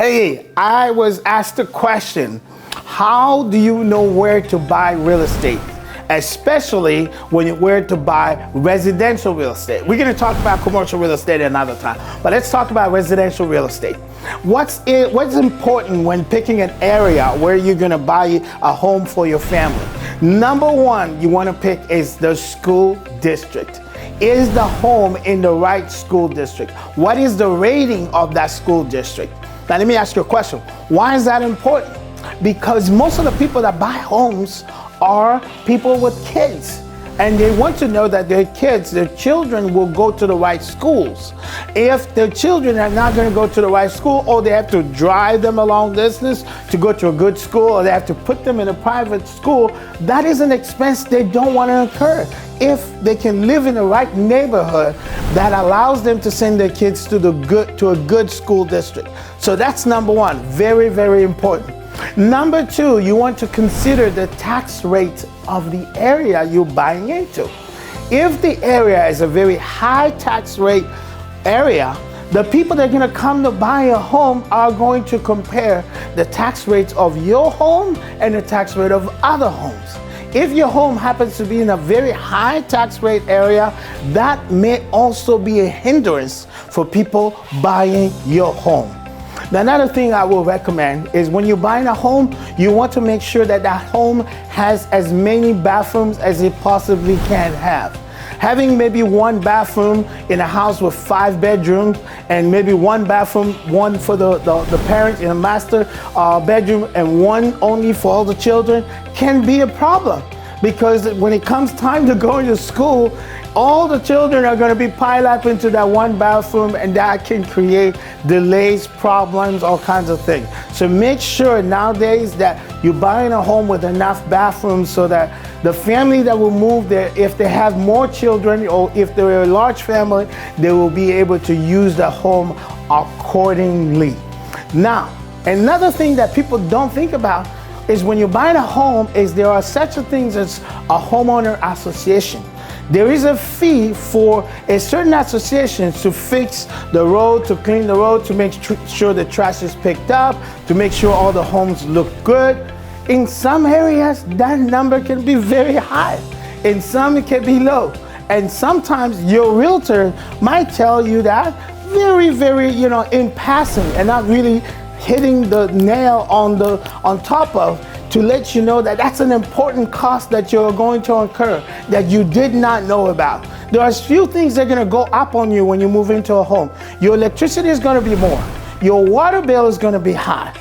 Hey, I was asked a question. How do you know where to buy real estate? Especially when you're where to buy residential real estate. We're gonna talk about commercial real estate another time, but let's talk about residential real estate. What's important when picking an area where you're gonna buy a home for your family? Number one you wanna pick is the school district. Is the home in the right school district? What is the rating of that school district? Now let me ask you a question. Why is that important? Because most of the people that buy homes are people with kids, and they want to know that their children will go to the right schools. If their children are not going to go to the right school, or they have to drive them a long distance to go to a good school, or they have to put them in a private school, that is an expense they don't want to incur. If they can live in the right neighborhood that allows them to send their kids to a good school district. So that's number one, very, very important. Number two, you want to consider the tax rate of the area you're buying into. If the area is a very high tax rate area, the people that are going to come to buy a home are going to compare the tax rates of your home and the tax rate of other homes. If your home happens to be in a very high tax rate area, that may also be a hindrance for people buying your home. Now, another thing I will recommend is when you're buying a home, you want to make sure that that home has as many bathrooms as it possibly can have. Having maybe one bathroom in a house with 5 bedrooms and maybe one bathroom, one for the parents in a master bedroom and one only for all the children can be a problem, because when it comes time to go to school, all the children are going to be piled up into that one bathroom, and that can create delays, problems, all kinds of things. So make sure nowadays that you're buying a home with enough bathrooms so that the family that will move there, if they have more children or if they're a large family, they will be able to use the home accordingly. Now, another thing that people don't think about is when you're buying a home is there are such a things as a homeowner association. There is a fee for a certain association to fix the road, to clean the road, to make sure the trash is picked up, to make sure all the homes look good. In some areas, that number can be very high. In some, it can be low. And sometimes your realtor might tell you that very, very, in passing, and not really hitting the nail on top of, to let you know that that's an important cost that you're going to incur that you did not know about. There are a few things that are going to go up on you when you move into a home. Your electricity is going to be more. Your water bill is going to be high.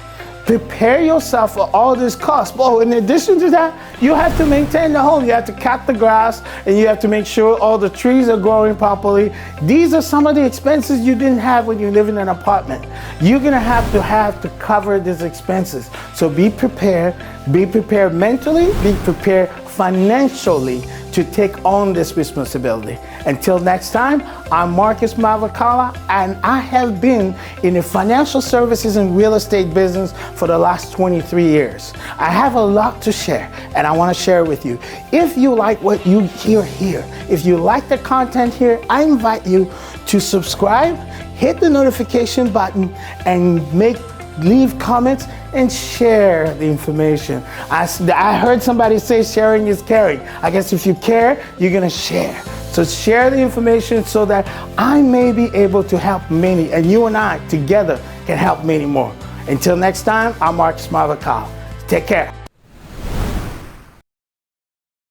Prepare yourself for all this cost. But in addition to that, you have to maintain the home. You have to cut the grass, and you have to make sure all the trees are growing properly. These are some of the expenses you didn't have when you live in an apartment. You're gonna have to cover these expenses. So be prepared mentally, be prepared financially to take on this responsibility. Until next time, I'm Marcus Mavakala, and I have been in the financial services and real estate business for the last 23 years. I have a lot to share, and I want to share it with you. If you like what you hear here, if you like the content here, I invite you to subscribe, hit the notification button, and leave comments and share the information. I heard somebody say sharing is caring. I guess if you care, you're gonna share. So share the information so that I may be able to help many, and you and I together can help many more. Until next time, I'm Marcus Mavakala. Take care.